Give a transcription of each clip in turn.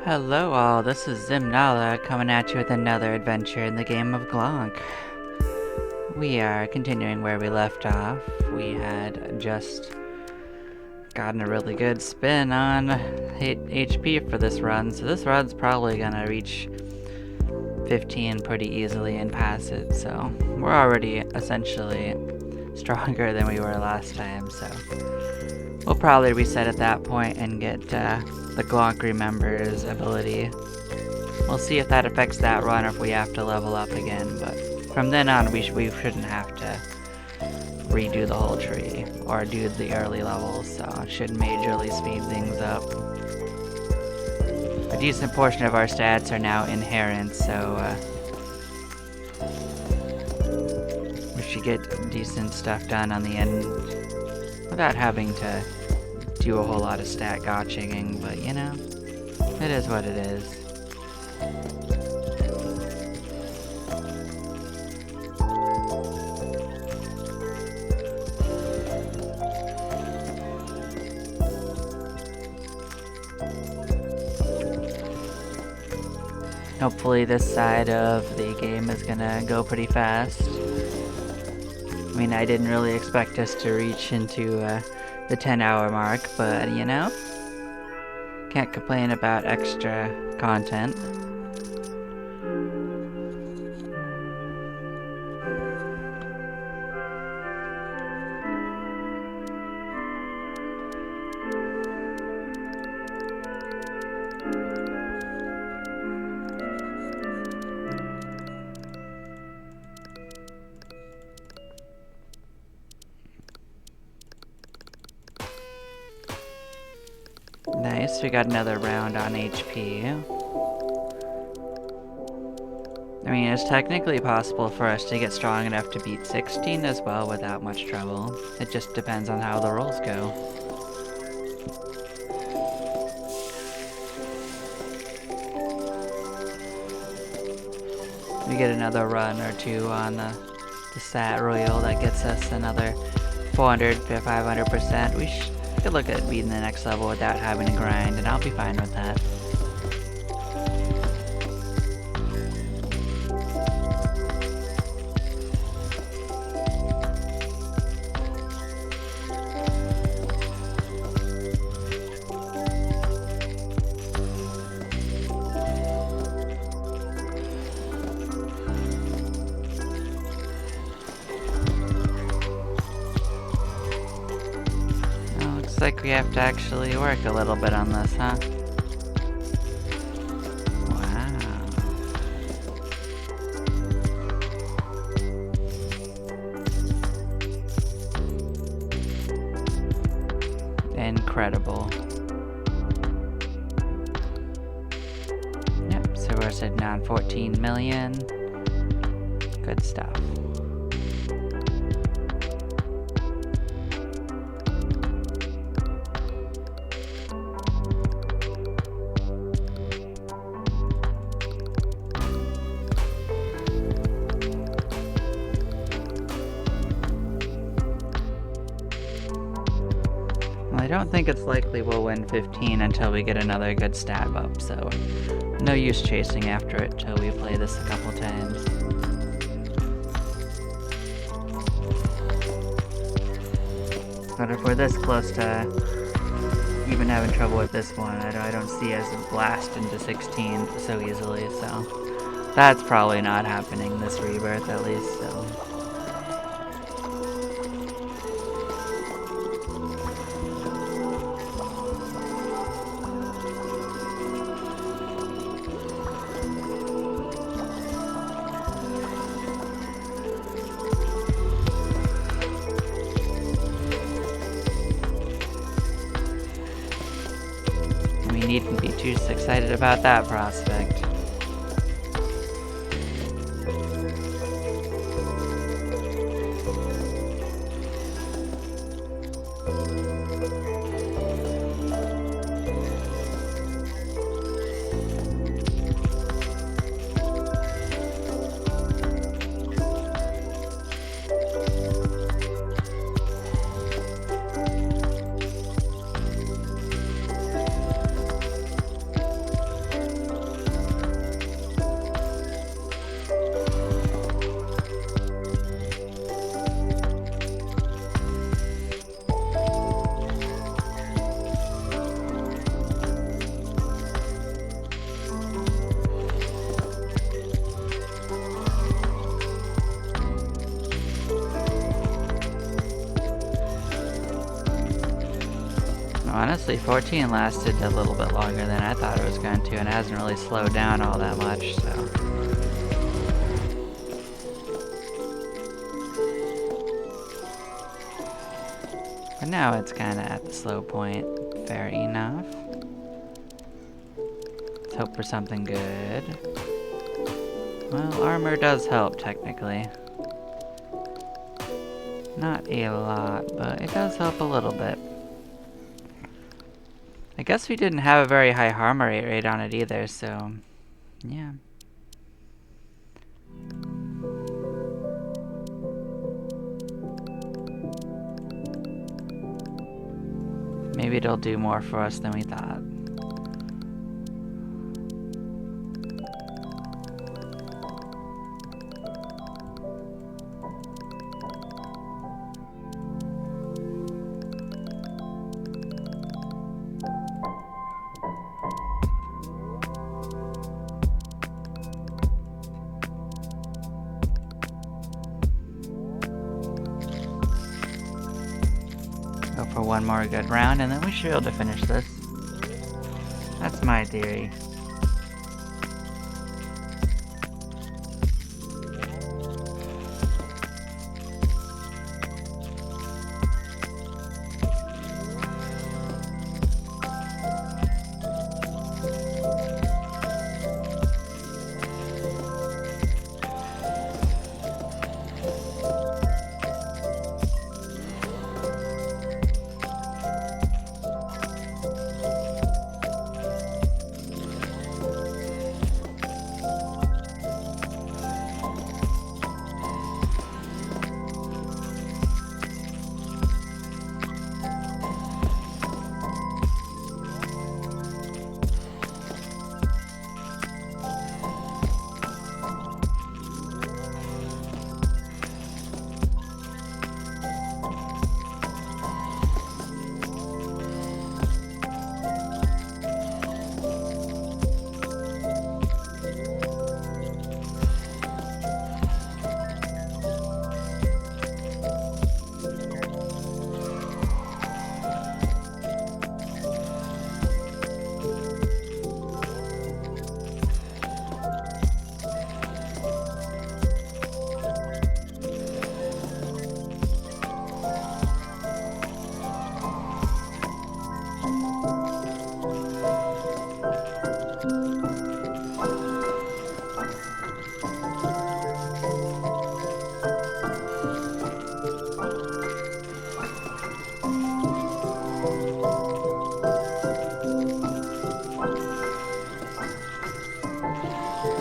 Hello all, this is Zimnala coming at you with another adventure in the game of Glonk. We are continuing where we left off. We had just gotten a really good spin on HP for this run, so this run's probably gonna reach 15 pretty easily and pass it, so we're already essentially stronger than we were last time, so we'll probably reset at that point and get the Glonk Remembers ability. We'll see if that affects that run or if we have to level up again, but from then on we shouldn't have to redo the whole tree or do the early levels, so it should majorly speed things up. A decent portion of our stats are now inherent, so we should get decent stuff done on the end without having to do a whole lot of stat gotching, but you know, it is what it is. Hopefully this side of the game is gonna go pretty fast. I mean, I didn't really expect us to reach into the 10-hour mark, but you know, can't complain about extra content. Nice, we got another round on HP. I mean, it's technically possible for us to get strong enough to beat 16 as well without much trouble. It just depends on how the rolls go. We get another run or two on the Sat Royal that gets us another 400 to 500%. We could look at beating the next level without having to grind, and I'll be fine with that. Looks like we have to actually work a little bit on this, huh? Wow. Incredible. Yep, so we're sitting on 14 million. Good stuff. I don't think it's likely we'll win 15 until we get another good stat up, so no use chasing after it till we play this a couple times. But if we're this close to even having trouble with this one, I don't see us blast into 16 so easily, so that's probably not happening this rebirth at least, so. We needn't be too excited about that prospect. Honestly, 14 lasted a little bit longer than I thought it was going to, and it hasn't really slowed down all that much, so. But now it's kind of at the slow point. Fair enough. Let's hope for something good. Well, armor does help, technically. Not a lot, but it does help a little bit. I guess we didn't have a very high armor rate on it either, so yeah. Maybe it'll do more for us than we thought. Go for one more good round and then we should be able to finish this. That's my theory.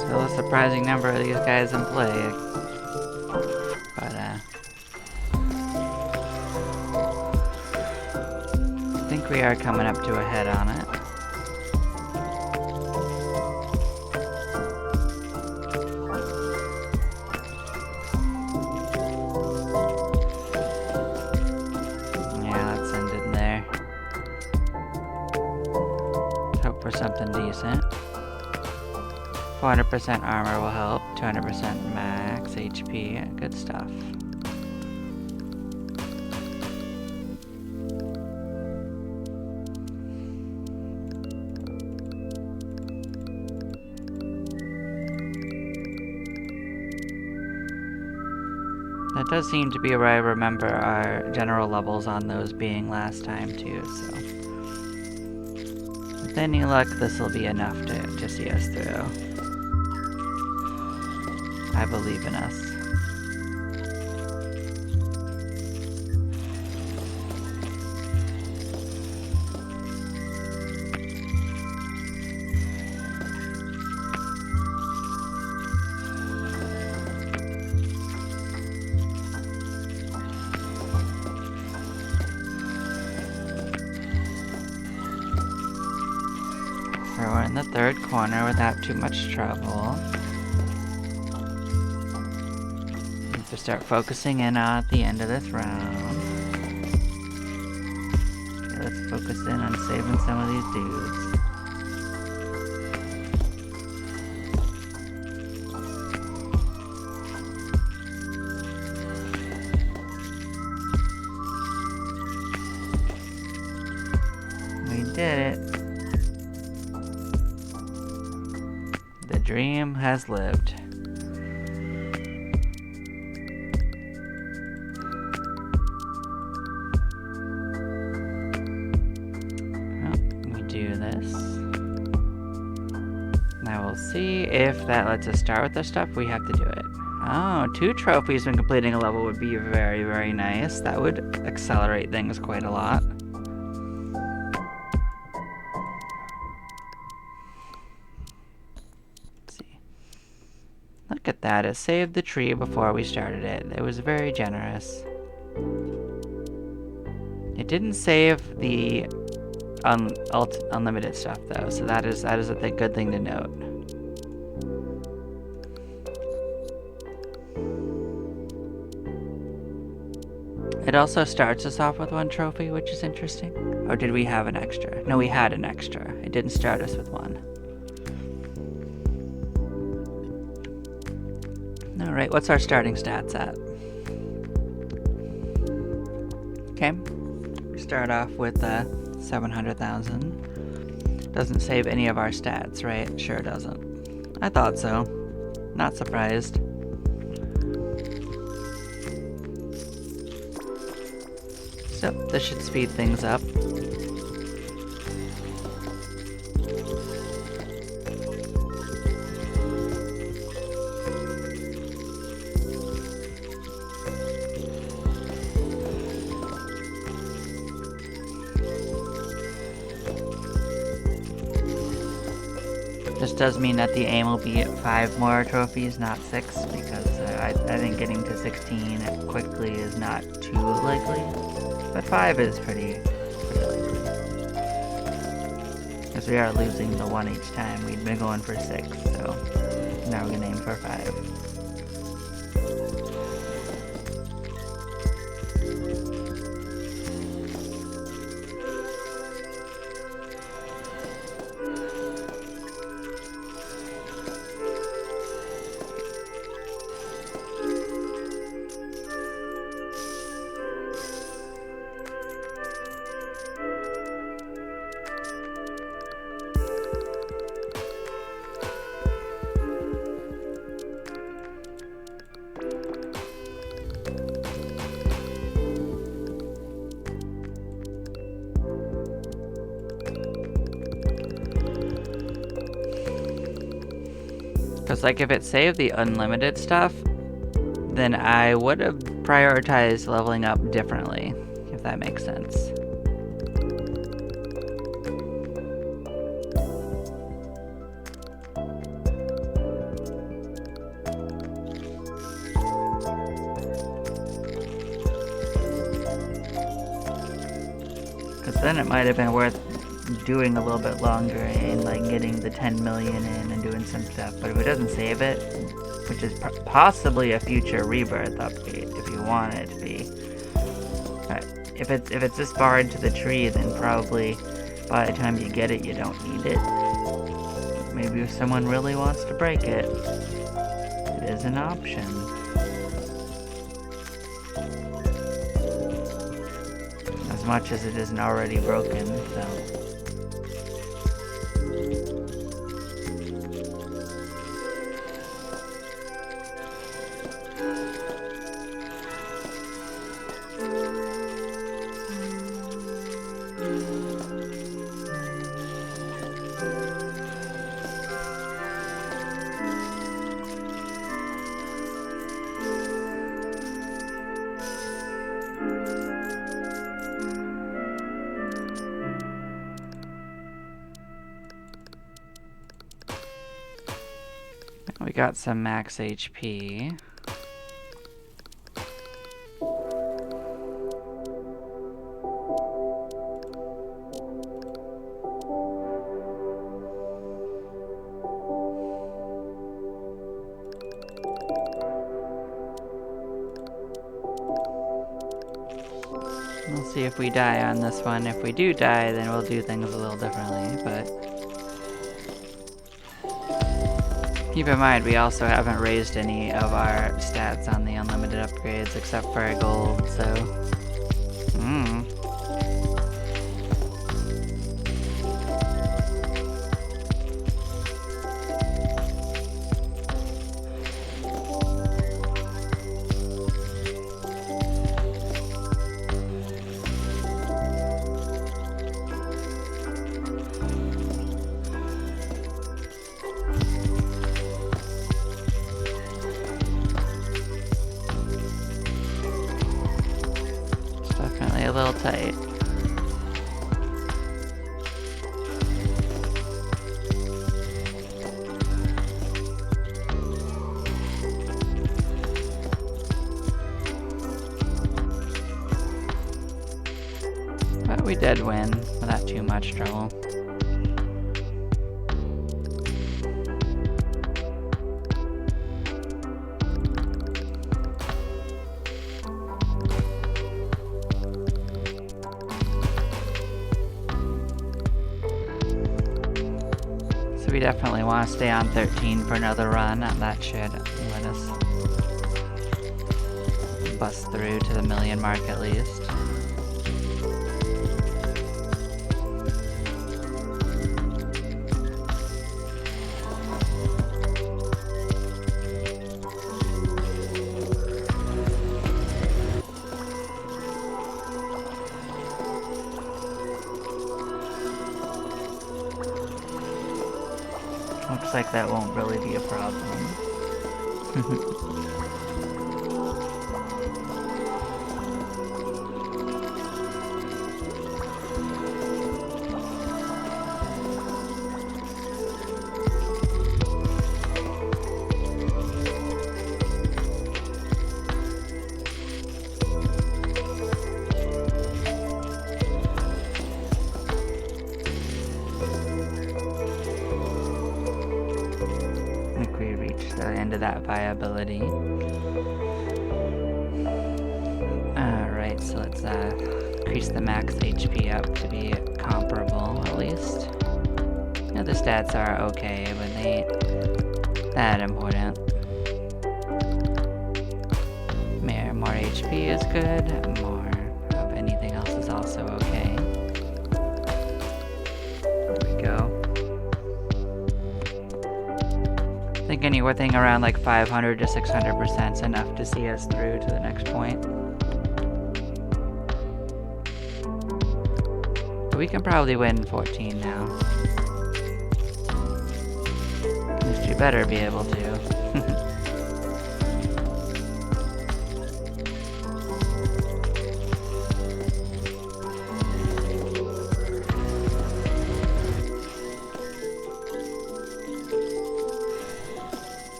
Still a surprising number of these guys in play. But, I think we are coming up to a head on it. Yeah, let's end it there. Hope for something decent. 400% armor will help, 200% max HP, good stuff. That does seem to be where I remember our general levels on those being last time too, so. With any luck, this will be enough to see us through. I believe in us. So we're in the third corner without too much trouble. To start focusing in on at the end of this round. Okay, let's focus in on saving some of these dudes. The dream has lived. Well, we do this. Now we'll see if that lets us start with the stuff. We have to do it. Oh, 2 trophies when completing a level would be very, very nice. That would accelerate things quite a lot. Let's see. Look at that. It saved the tree before we started it. It was very generous. It didn't save the unlimited stuff though, so that is a good thing to note. It also starts us off with 1 trophy, which is interesting. Or did we have an extra? No, we had an extra. It didn't start us with 1. Alright, what's our starting stats at? Okay, we start off with 700,000. Doesn't save any of our stats, right? Sure doesn't. I thought so. Not surprised. So, this should speed things up. This does mean that the aim will be 5 more trophies, not 6, because I think getting to 16 quickly is not too likely. But 5 is pretty likely. Because we are losing the 1 each time. We'd been going for 6, so now we're gonna aim for 5. Because, like, if it saved the unlimited stuff, then I would have prioritized leveling up differently, if that makes sense. Because then it might have been worth doing a little bit longer and like getting the 10 million in and doing some stuff. But if it doesn't save it, which is possibly a future rebirth update if you want it to be, if it's this far into the tree, then probably by the time you get it you don't need it. Maybe if someone really wants to break it, it is an option. As much as it isn't already broken, so. We got some max HP. We'll see if we die on this one. If we do die, then we'll do things a little differently, but keep in mind, we also haven't raised any of our stats on the unlimited upgrades except for our gold, so. real tight. But we did win without too much trouble. So we definitely want to stay on 13 for another run, and that should let us bust through to the million mark at least. Looks like that won't really be a problem. The end of that viability. Alright, so let's increase the max HP up to be comparable at least. Yeah, the stats are okay, but they ain't that important. More HP is good, more of anything else is also okay. There we go. I think anything around like 500 to 600% is enough to see us through to the next point. But we can probably win 14 now. At least you better be able to.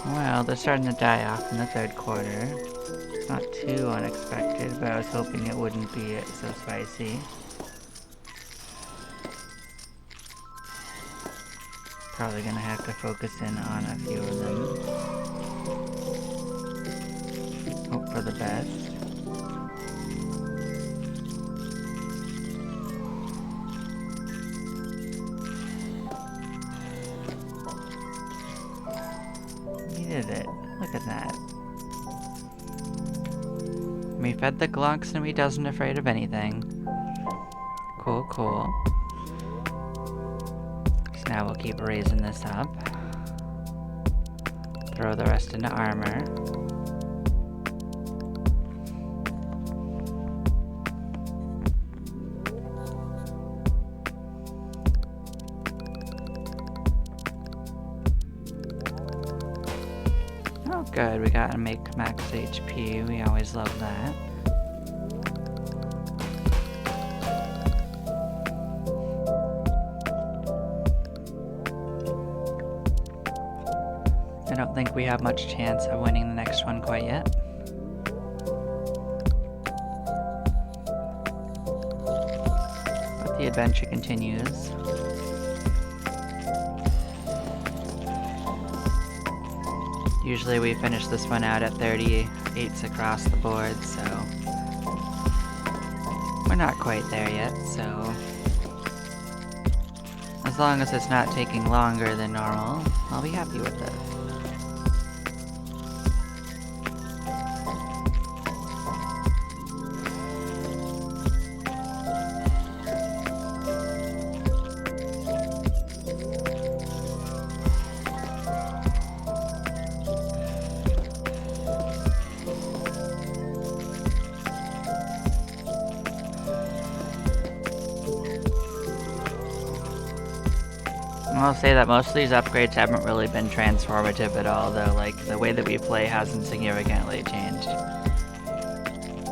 Well, they're starting to die off in the third quarter. It's not too unexpected, but I was hoping it wouldn't be so spicy. Probably gonna have to focus in on a few of them. Hope for the best. Did it. Look at that. We fed the Glonks and we doesn't afraid of anything. Cool, cool. So now we'll keep raising this up. Throw the rest into armor. Good, we gotta make max HP. We always love that. I don't think we have much chance of winning the next one quite yet. But the adventure continues. Usually we finish this one out at 38s across the board, so we're not quite there yet, so as long as it's not taking longer than normal, I'll be happy with it. I'll say that most of these upgrades haven't really been transformative at all, though. Like, the way that we play hasn't significantly changed.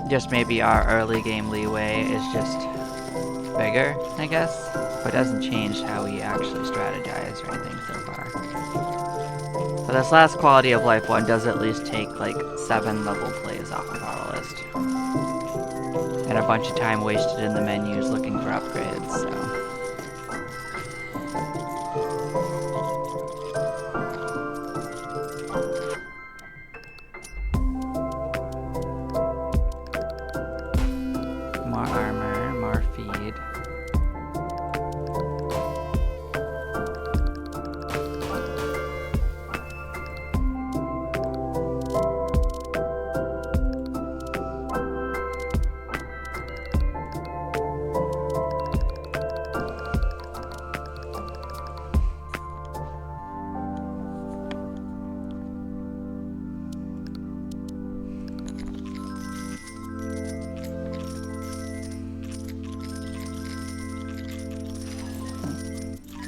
Just maybe our early game leeway is just bigger, I guess. But it doesn't change how we actually strategize or anything so far. But this last quality of life one does at least take, like, 7 level plays off of our list. And a bunch of time wasted in the menus looking for upgrades, so... More armor, more feed.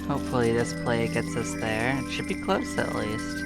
Hopefully this play gets us there. It should be close at least.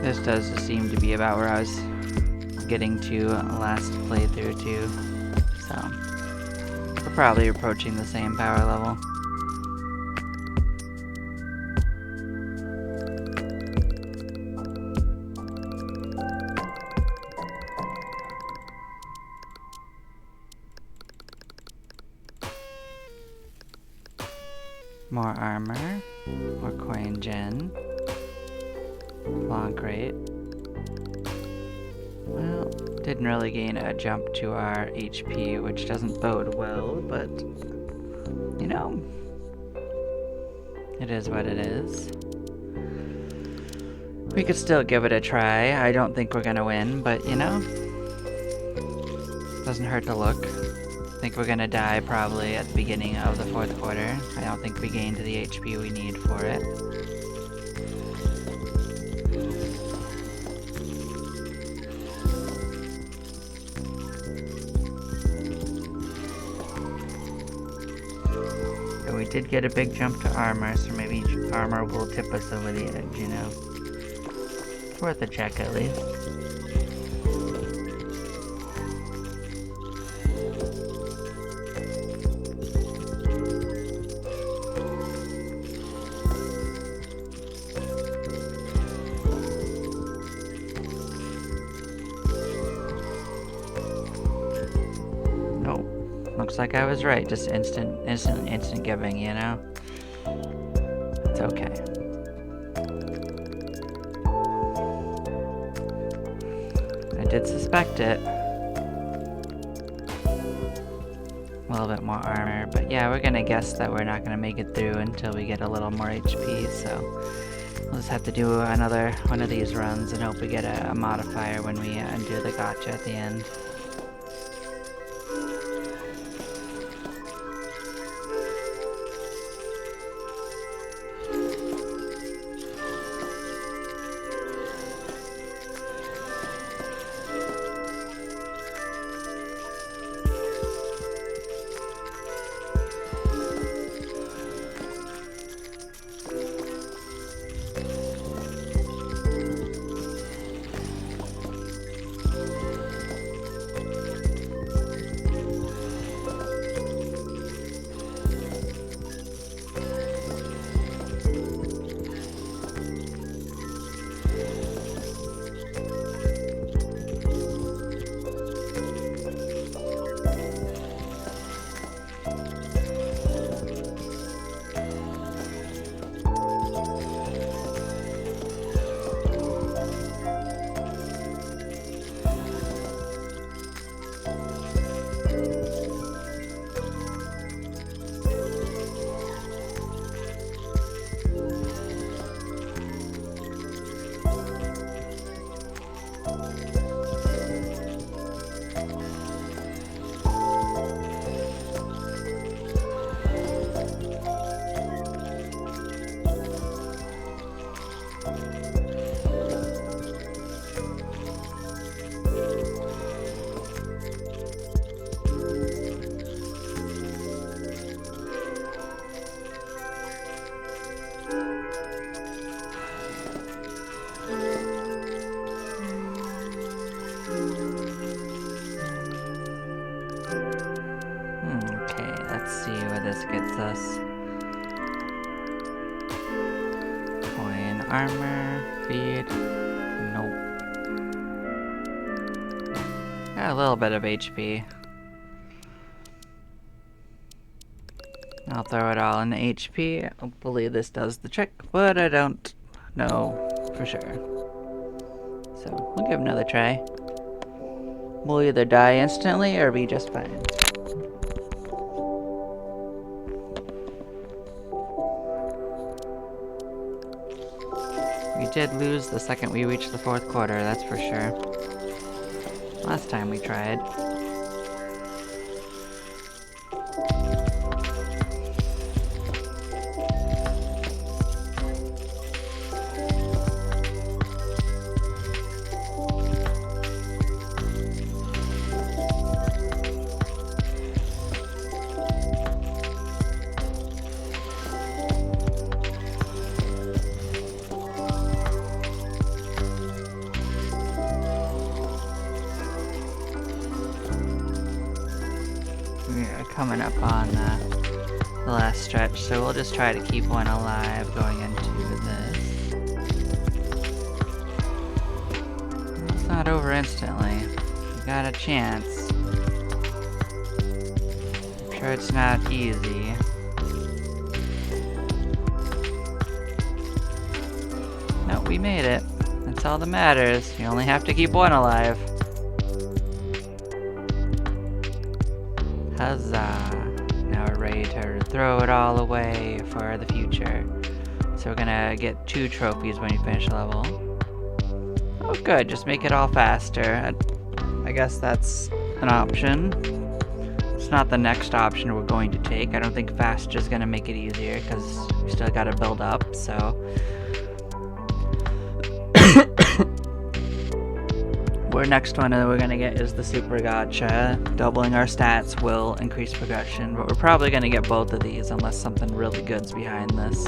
This does seem to be about where I was getting to last playthrough too, so we're probably approaching the same power level. More armor, more coin gen. Glonk rate. Well, didn't really gain a jump to our HP, which doesn't bode well, but, you know, it is what it is. We could still give it a try. I don't think we're gonna win, but, you know, doesn't hurt to look. I think we're gonna die probably at the beginning of the 4th quarter. I don't think we gained the HP we need for it. We did get a big jump to armor, so maybe armor will tip us over the edge, you know. It's worth a check at least. Looks like I was right. Just instant giving, you know? It's okay. I did suspect it. A little bit more armor, but yeah, we're gonna guess that we're not gonna make it through until we get a little more HP, so we'll just have to do another one of these runs and hope we get a modifier when we undo the gotcha at the end. Okay, let's see where this gets us. Coin, armor, feed. Nope. Got a little bit of HP. I'll throw it all in HP. Hopefully this does the trick, but I don't know for sure. So we'll give it another try. We'll either die instantly or be just fine. We did lose the second we reached the 4th quarter, that's for sure. Last time we tried. We're coming up on the last stretch, so we'll just try to keep one alive going into this. It's not over instantly. We got a chance. I'm sure it's not easy. No, we made it. That's all that matters. You only have to keep one alive. Huzzah! Now we're ready to throw it all away for the future. So we're gonna get 2 trophies when you finish a level. Oh good, just make it all faster. I guess that's an option. It's not the next option we're going to take. I don't think fast is gonna make it easier because we still gotta build up, so. Our next one we're gonna get is the super gacha. Doubling our stats will increase progression, but we're probably gonna get both of these unless something really good's behind this.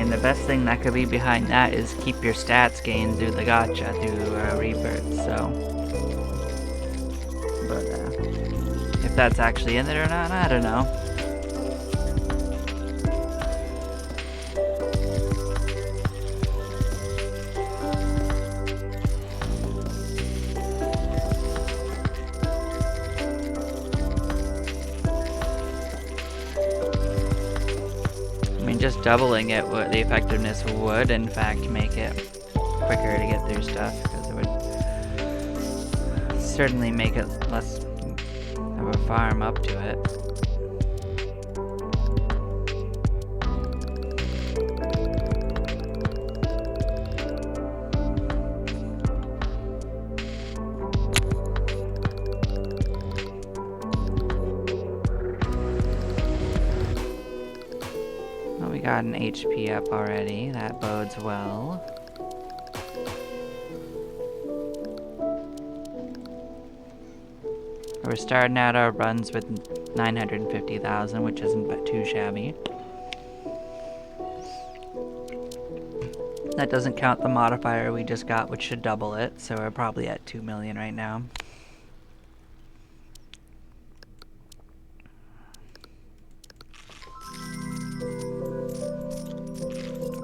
The best thing that could be behind that is keep your stats gained through the gacha, through rebirth, so. But if that's actually in there or not, I don't know. Just doubling it, the effectiveness would in fact make it quicker to get through stuff, because it would certainly make it less of a farm up to it. Got an HP up already, that bodes well. We're starting out our runs with 950,000, which isn't too shabby. That doesn't count the modifier we just got, which should double it, so we're probably at 2 million right now.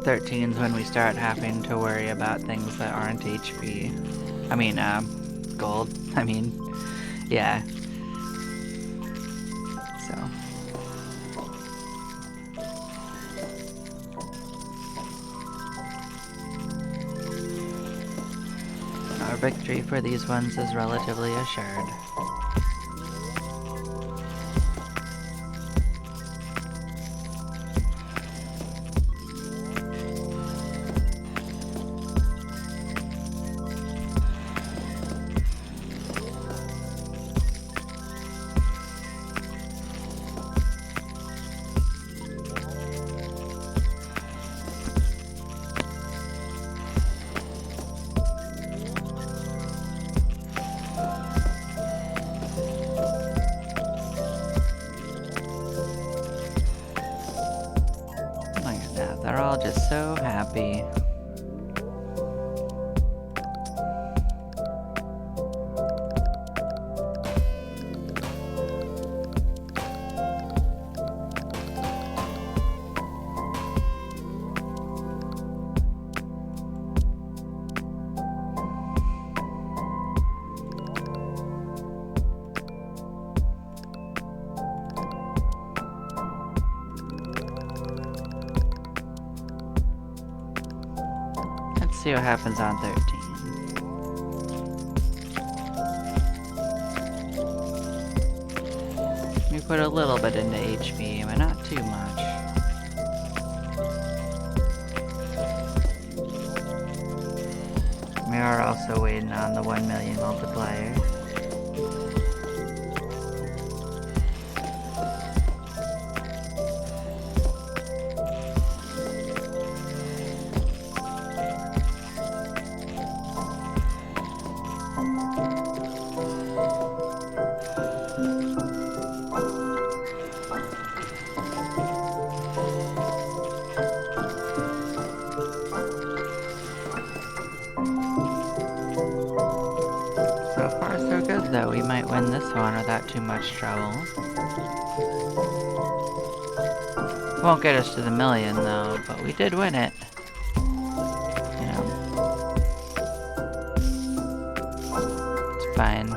13's when we start having to worry about things that aren't HP. I mean, gold. I mean, yeah. So. Our victory for these ones is relatively assured. They're all just so happy. Let's see what happens on 13. We put a little bit into HP, but not too much. We are also waiting on the 1 million multiplier. So far so good though, we might win this one without too much trouble. Won't get us to the million though, but we did win it. You know. It's fine.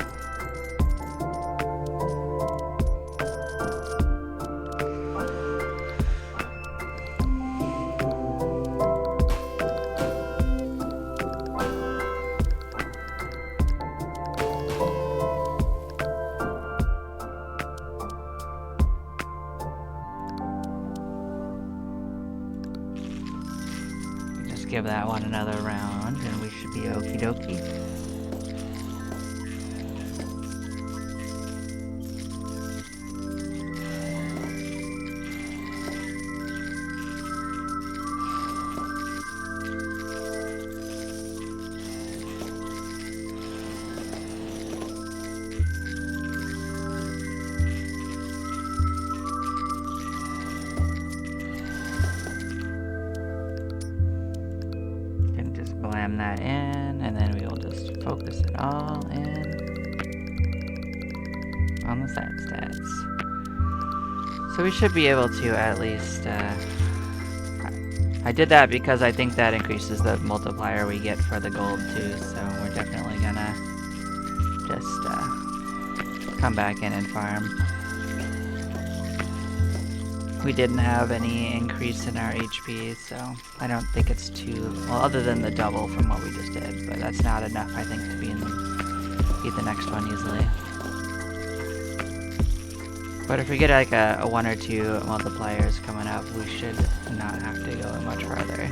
Give that one another round and we should be okie dokie. Blam that in, and then we will just focus it all in on the side stats. So we should be able to at least, I did that because I think that increases the multiplier we get for the gold too, so we're definitely gonna just come back in and farm. We didn't have any increase in our HP, so I don't think it's too, well, other than the double from what we just did, but that's not enough, I think, to beat the next one easily. But if we get like a 1 or 2 multipliers coming up, we should not have to go much farther.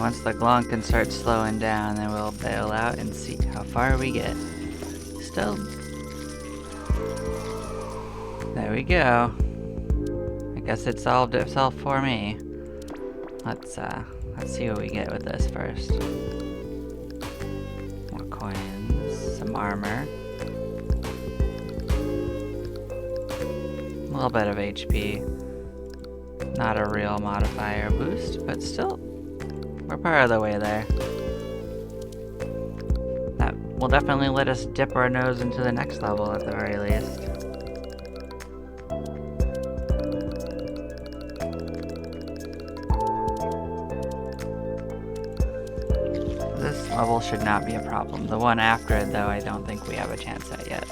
Once the Glonk can start slowing down, then we'll bail out and see how far we get. Still. There we go. I guess it solved itself for me. Let's see what we get with this first. More coins, some armor. A little bit of HP. Not a real modifier boost, but still. We're part of the way there. That will definitely let us dip our nose into the next level at the very least. This level should not be a problem. The one after it, though, I don't think we have a chance at yet.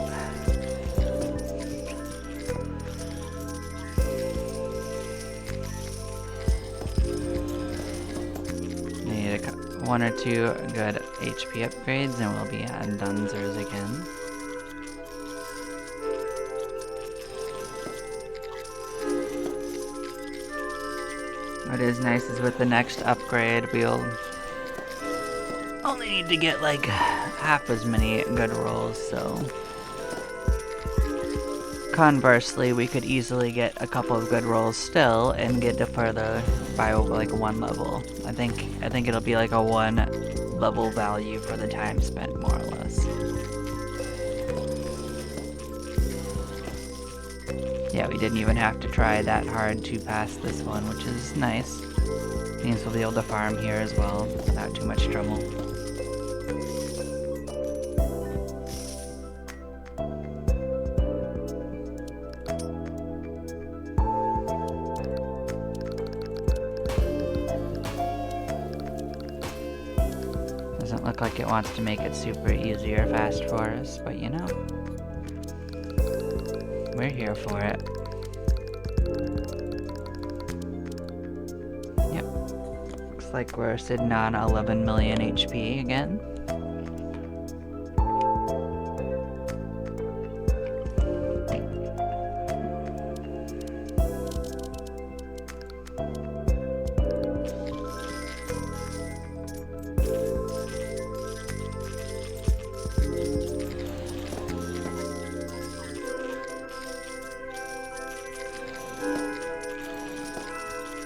One or two good HP upgrades and we'll be at Dunzers again. What is nice is with the next upgrade we'll only need to get like half as many good rolls, so conversely we could easily get a couple of good rolls still and get to further by like one level. I think it'll be like a 1 level value for the time spent, more or less. Yeah, we didn't even have to try that hard to pass this one, which is nice. Means we'll be able to farm here as well without too much trouble. Doesn't look like it wants to make it super easy or fast for us, but you know, we're here for it. Yep. Looks like we're sitting on 11 million HP again.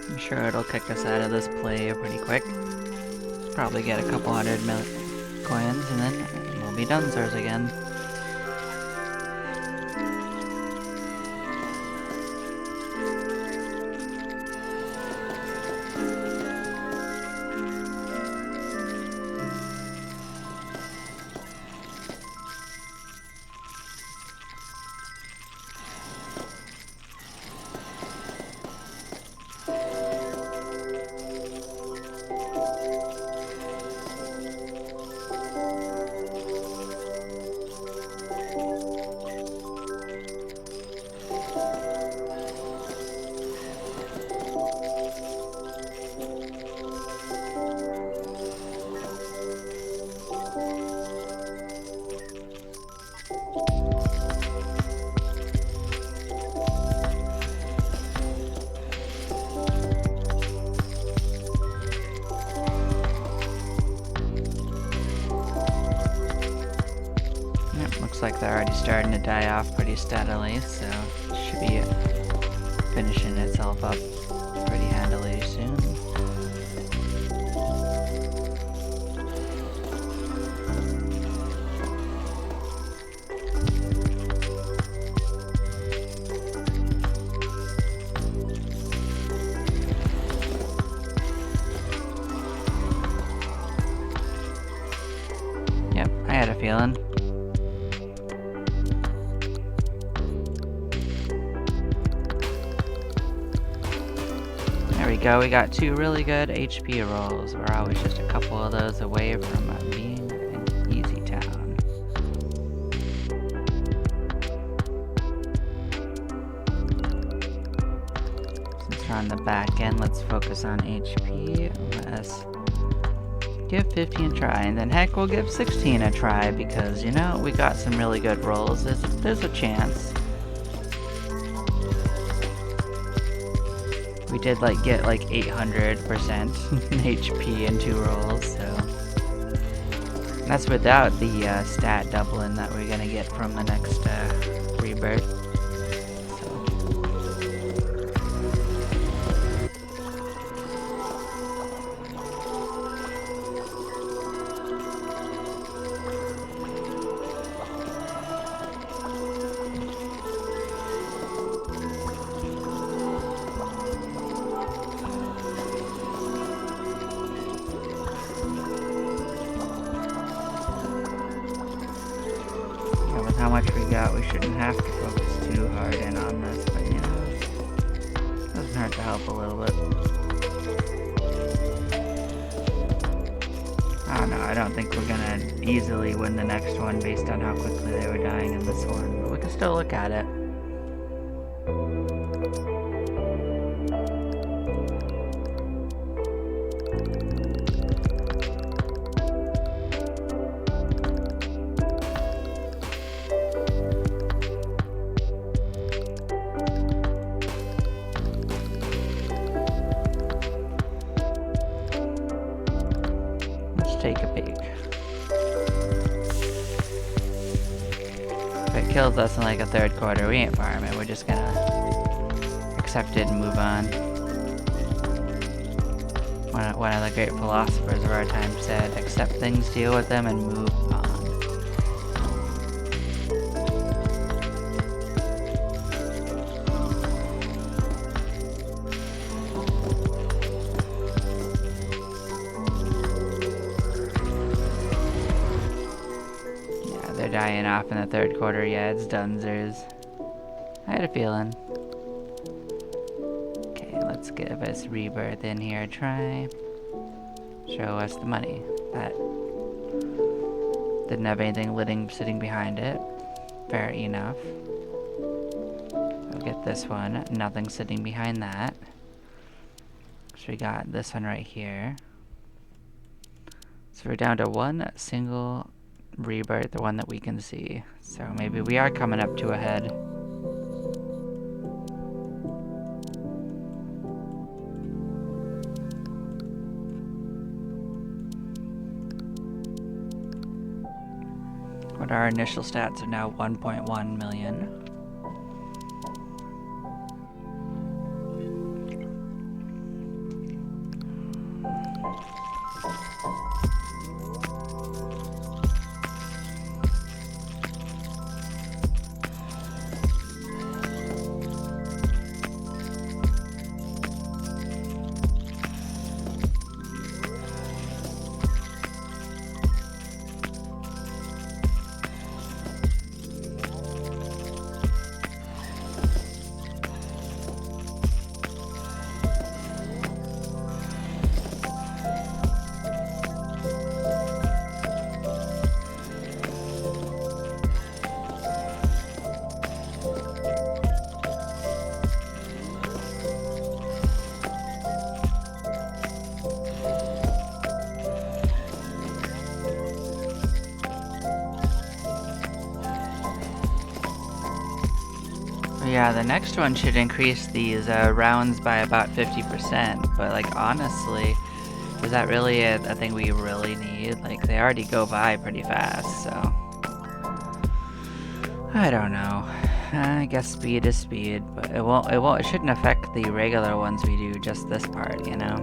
I'm sure it'll kick us out of this play pretty quick. Probably get a couple hundred coins and then we'll be Dunzers again. Looks like they're already starting to die off pretty steadily, so it should be finishing itself up pretty handily soon. Yep, I had a feeling. go, we got 2 really good HP rolls. We're always just a couple of those away from being an easy town. Since we're on the back end, let's focus on HP. Let's give 15 a try, and then heck, we'll give 16 a try because, you know, we got some really good rolls. There's a chance. We did get 800% HP in 2 rolls, so that's without the stat doubling that we're gonna get from the next rebirth. How much we got, we shouldn't have to focus too hard in on this, but you know, it doesn't hurt to help a little bit. I don't know, I don't think we're gonna easily win the next one based on how quickly they were dying in this one, but we can still look at it. Take a peek. If it kills us in a 3rd quarter, we ain't farming. We're just gonna accept it and move on. One of the great philosophers of our time said, accept things, deal with them, and move on. Dying off in the 3rd quarter, yeah, it's dunzers. I had a feeling. Okay, let's give this rebirth in here a try. Show us the money. That didn't have anything sitting behind it. Fair enough. We'll get this one. Nothing sitting behind that. So we got this one right here. So we're down to 1 single rebirth, the one that we can see. So maybe we are coming up to a head. But our initial stats are now 1.1 million. Yeah, the next one should increase these rounds by about 50%, but honestly, is that really a thing we really need? They already go by pretty fast, so I don't know. I guess speed is speed, but it shouldn't affect the regular ones we do, just this part, you know?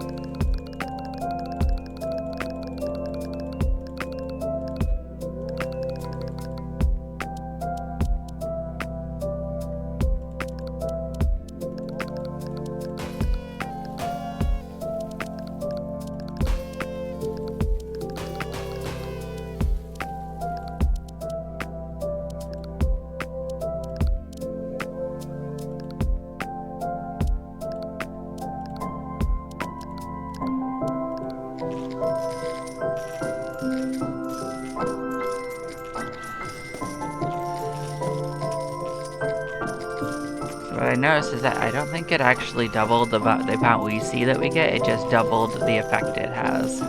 I noticed is that I don't think it actually doubled the amount we see that we get, it just doubled the effect it has.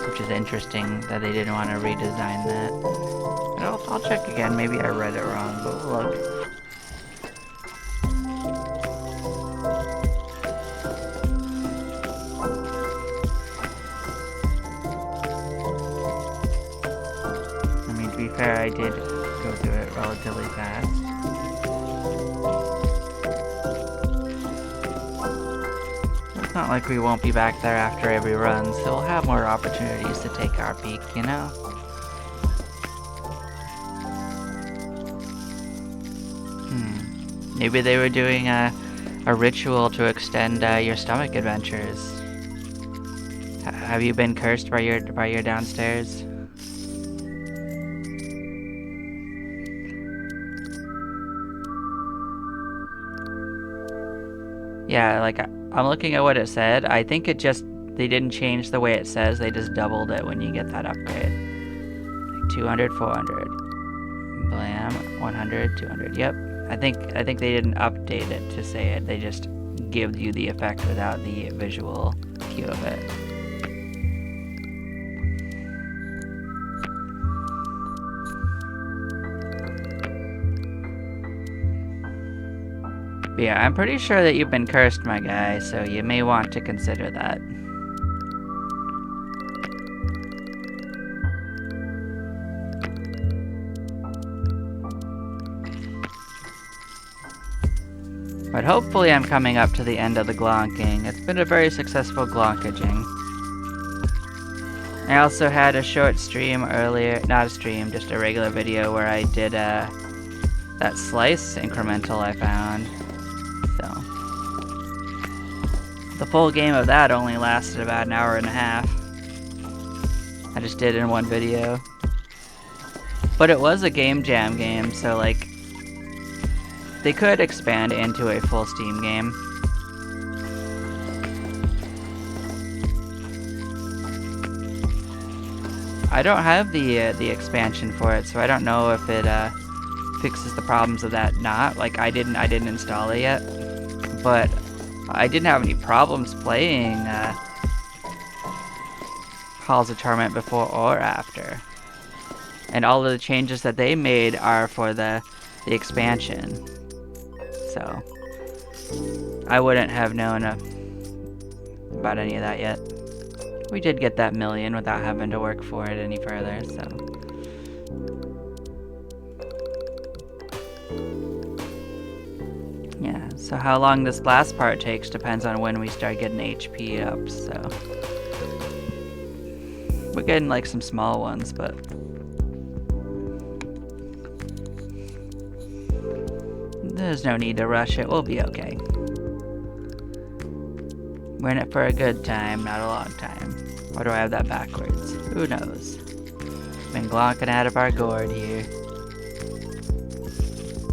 Which is interesting that they didn't want to redesign that. But I'll check again, maybe I read it wrong, but we'll look. I mean, to be fair, I did go through it relatively fast. It's not like we won't be back there after every run, so we'll have more opportunities to take our peek, you know? Maybe they were doing a ritual to extend your stomach adventures. Have you been cursed by your downstairs? Yeah, like I'm looking at what it said. I think it just they didn't change the way it says. They just doubled it when you get that upgrade. Like 200, 400, blam, 100, 200. Yep. I think they didn't update it to say it. They just give you the effect without the visual cue of it. But yeah, I'm pretty sure that you've been cursed, my guy, so you may want to consider that. But hopefully I'm coming up to the end of the glonking. It's been a very successful glonkaging. I also had a short stream earlier, not a stream, just a regular video where I did that slice incremental I found. So the full game of that only lasted about an hour and a half. I just did it in one video. But it was a game jam game, so like they could expand into a full Steam game. I don't have the expansion for it, so I don't know if it fixes the problems of that not. Like I didn't install it yet, but I didn't have any problems playing Halls of Torment before or after. And all of the changes that they made are for the expansion. So I wouldn't have known about any of that yet. We did get that million without having to work for it any further, so. Yeah, so how long this last part takes depends on when we start getting HP up, so. We're getting like some small ones, but. There's no need to rush it, we'll be okay. We're in it for a good time, not a long time. Or do I have that backwards? Who knows? Been glonking out of our gourd here.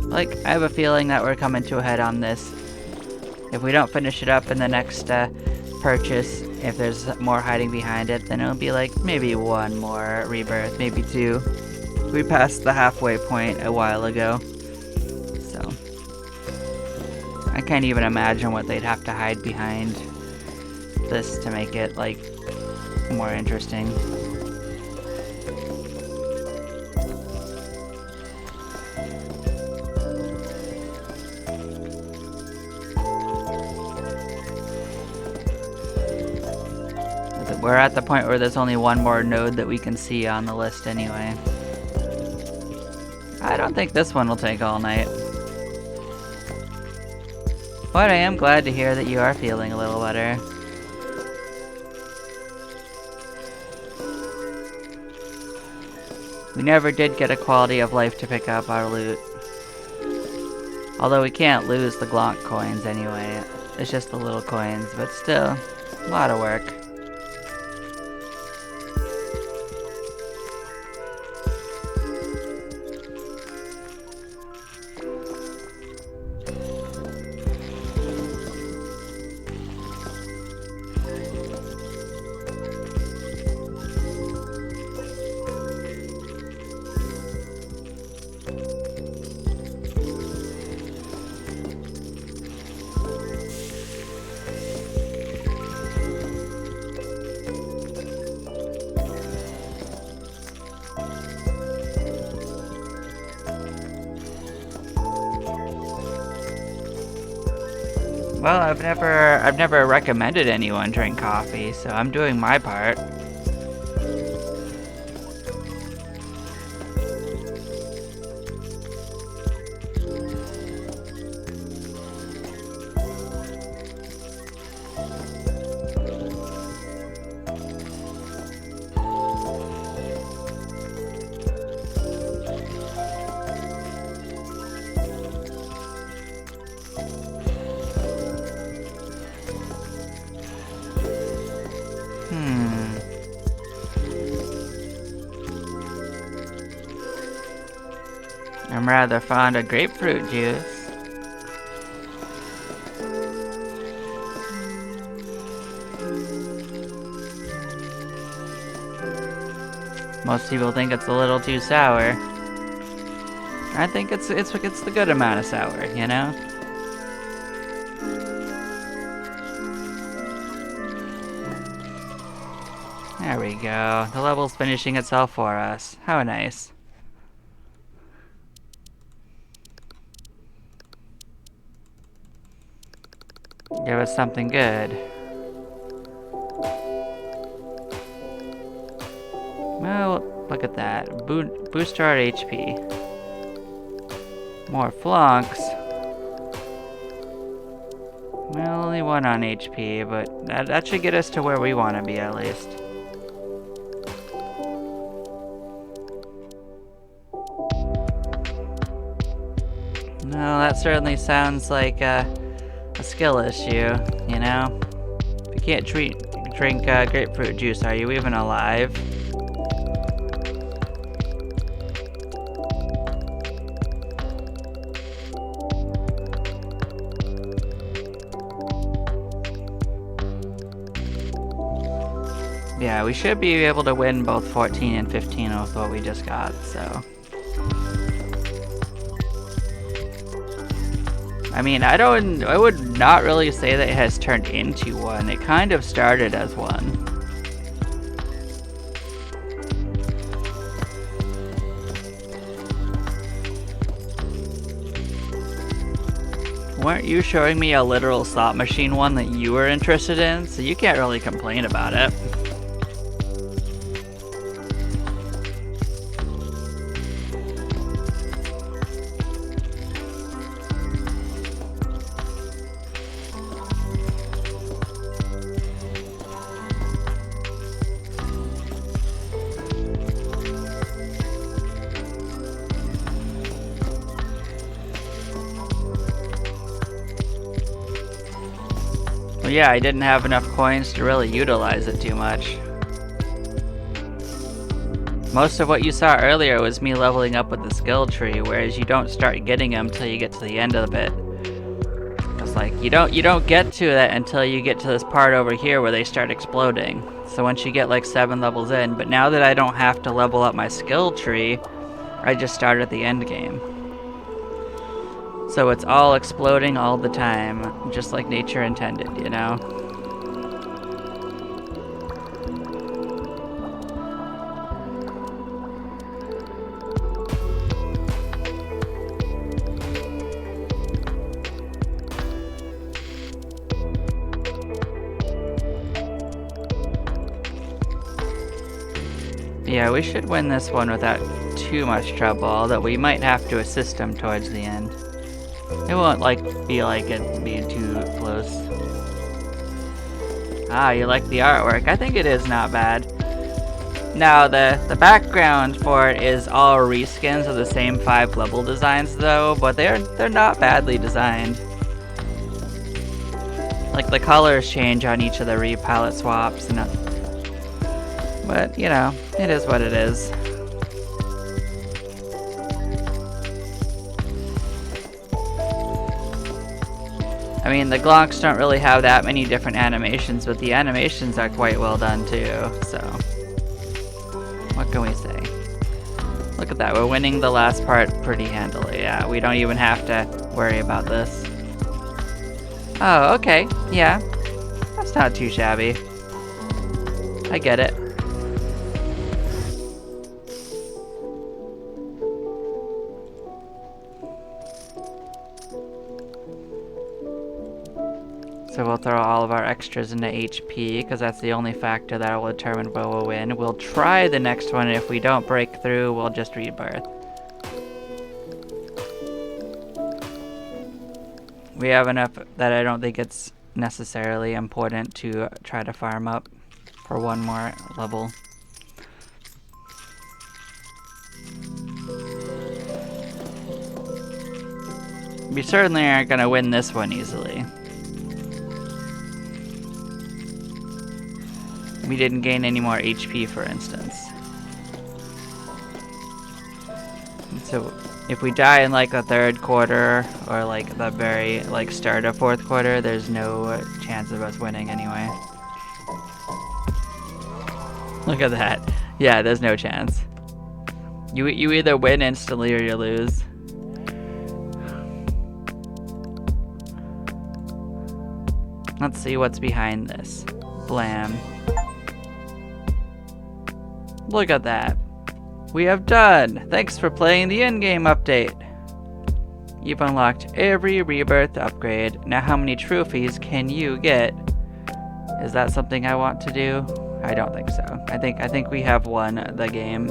Like, I have a feeling that we're coming to a head on this. If we don't finish it up in the next purchase, if there's more hiding behind it, then it'll be like maybe one more rebirth, maybe two. We passed the halfway point a while ago. So I can't even imagine what they'd have to hide behind this to make it like more interesting. We're at the point where there's only one more node that we can see on the list anyway. I don't think this one will take all night. But I am glad to hear that you are feeling a little better. We never did get a quality of life to pick up our loot. Although we can't lose the Glonk coins anyway. It's just the little coins, but still, a lot of work. Well, I've never recommended anyone drink coffee, so I'm doing my part. I'm rather fond of grapefruit juice. Most people think it's a little too sour. I think it's the good amount of sour, you know? There we go. The level's finishing itself for us. How nice. Give us something good. Well, look at that. Boost our HP. More flunks. Well, only one on HP, but that should get us to where we want to be at least. No, that certainly sounds like a skill issue, you know? If you can't drink grapefruit juice, are you even alive? Yeah, we should be able to win both 14 and 15 with what we just got, so. I mean, I would not really say that it has turned into one. It kind of started as one. Weren't you showing me a literal slot machine one that you were interested in? So you can't really complain about it. Well, yeah, I didn't have enough coins to really utilize it too much. Most of what you saw earlier was me leveling up with the skill tree, whereas you don't start getting them until you get to the end of it. It's like you don't get to that until you get to this part over here where they start exploding. So once you get like 7 levels in, but now that I don't have to level up my skill tree, I just start at the end game. So it's all exploding all the time, just like nature intended, you know? Yeah, we should win this one without too much trouble, although we might have to assist him towards the end. It won't be like it being too close. Ah, you like the artwork. I think it is not bad. Now, the background for it is all reskins of the same 5 level designs though, but they're not badly designed. Like the colors change on each of the repalette swaps and but you know, it is what it is. I mean, the Glonks don't really have that many different animations, but the animations are quite well done too, so what can we say? Look at that, we're winning the last part pretty handily. Yeah, we don't even have to worry about this. Oh, okay, yeah. That's not too shabby. I get it. throw all of our extras into HP, because that's the only factor that will determine where we'll win. We'll try the next one, and if we don't break through, we'll just rebirth. We have enough that I don't think it's necessarily important to try to farm up for one more level. We certainly aren't going to win this one easily. We didn't gain any more HP, for instance. So if we die in like the third quarter or like the very start of fourth quarter, there's no chance of us winning anyway. Look at that. Yeah, there's no chance. You either win instantly or you lose. Let's see what's behind this. Blam. Look at that. We have done! Thanks for playing the in-game update. You've unlocked every rebirth upgrade. Now how many trophies can you get? Is that something I want to do? I don't think so. I think we have won the game.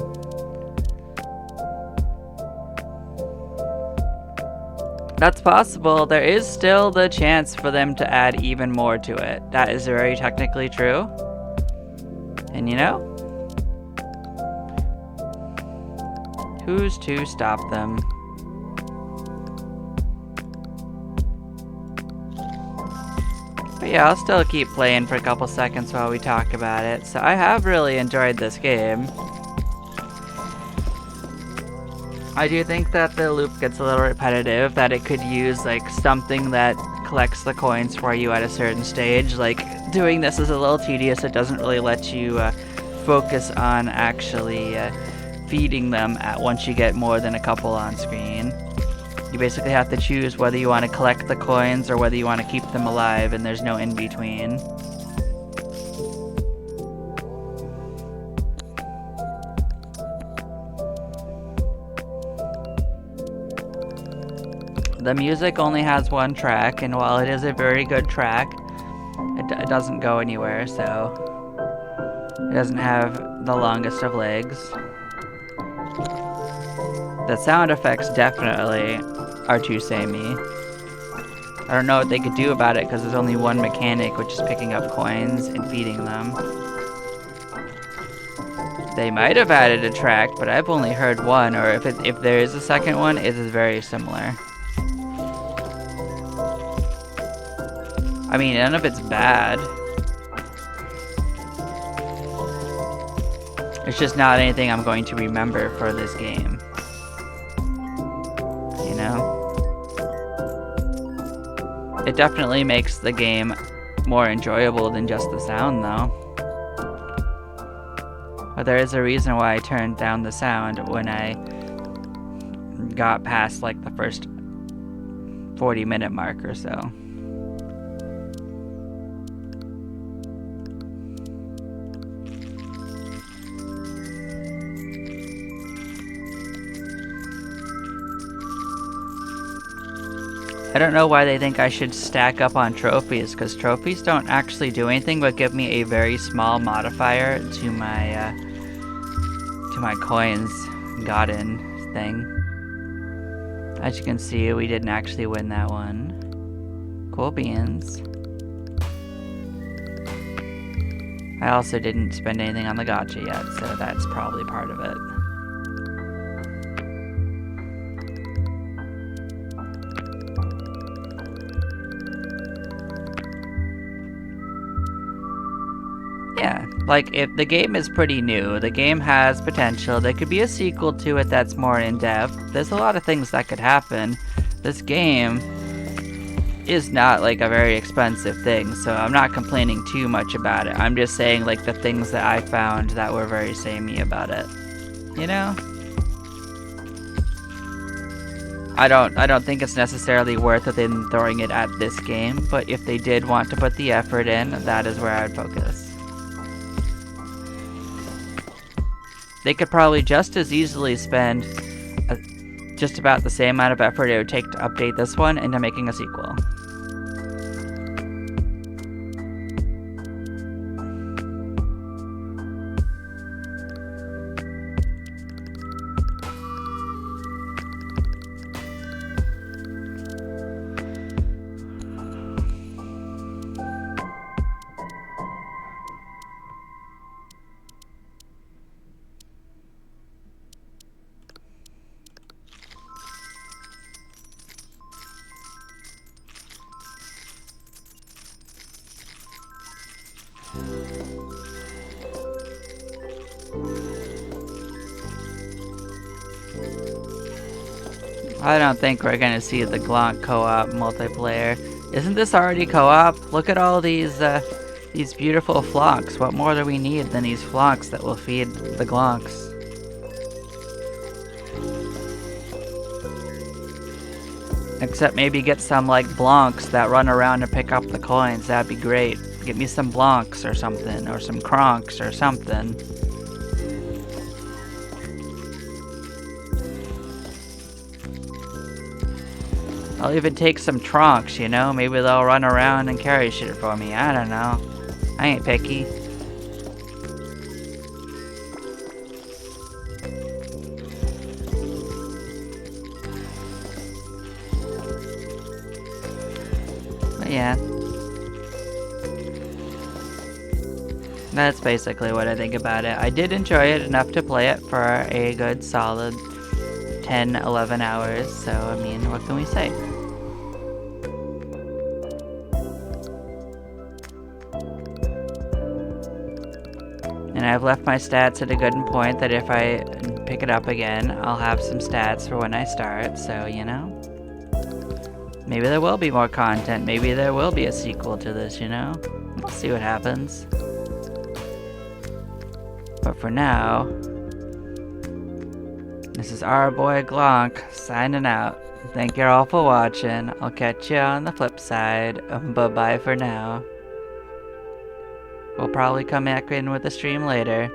That's possible. There is still the chance for them to add even more to it. That is very technically true. And you know, who's to stop them? But yeah, I'll still keep playing for a couple seconds while we talk about it. So I have really enjoyed this game. I do think that the loop gets a little repetitive, that it could use like something that collects the coins for you at a certain stage. Like doing this is a little tedious. It doesn't really let you focus on actually feeding them once you get more than a couple on screen. You basically have to choose whether you want to collect the coins or whether you want to keep them alive, and there's no in between. The music only has one track, and while it is a very good track, it doesn't go anywhere, so it doesn't have the longest of legs. The sound effects definitely are too samey. I don't know what they could do about it because there's only one mechanic, which is picking up coins and feeding them. They might have added a track, but I've only heard one, or if there is a second one, it is very similar. I mean, none of it's bad. It's just not anything I'm going to remember for this game. You know? It definitely makes the game more enjoyable than just the sound, though. But there is a reason why I turned down the sound when I got past like the first 40-minute mark or so. I don't know why they think I should stack up on trophies, because trophies don't actually do anything but give me a very small modifier to my coins gotten thing. As you can see, we didn't actually win that one. Cool beans. I also didn't spend anything on the gacha yet, so that's probably part of it. Yeah, like, if the game is pretty new, the game has potential, there could be a sequel to it that's more in-depth. There's a lot of things that could happen. This game is not, like, a very expensive thing, so I'm not complaining too much about it. I'm just saying, like, the things that I found that were very samey about it. You know? I don't think it's necessarily worth it in throwing it at this game, but if they did want to put the effort in, that is where I would focus. They could probably just as easily spend just about the same amount of effort it would take to update this one into making a sequel. I don't think we're gonna see the Glonk co-op multiplayer. Isn't this already co-op? Look at all these beautiful flocks. What more do we need than these flocks that will feed the Glonks? Except maybe get some like Blonks that run around and pick up the coins. That'd be great. Get me some Blonks or something, or some Kronks or something. I'll even take some Tronks, you know? Maybe they'll run around and carry shit for me. I don't know. I ain't picky. But yeah. That's basically what I think about it. I did enjoy it enough to play it for a good solid 10, 11 hours. So, I mean, what can we say? And I've left my stats at a good point that if I pick it up again, I'll have some stats for when I start, so, you know. Maybe there will be more content, maybe there will be a sequel to this, you know. We'll see what happens. But for now, this is our boy Glonk signing out. Thank you all for watching. I'll catch you on the flip side. Bye-bye for now. We'll probably come back in with a stream later.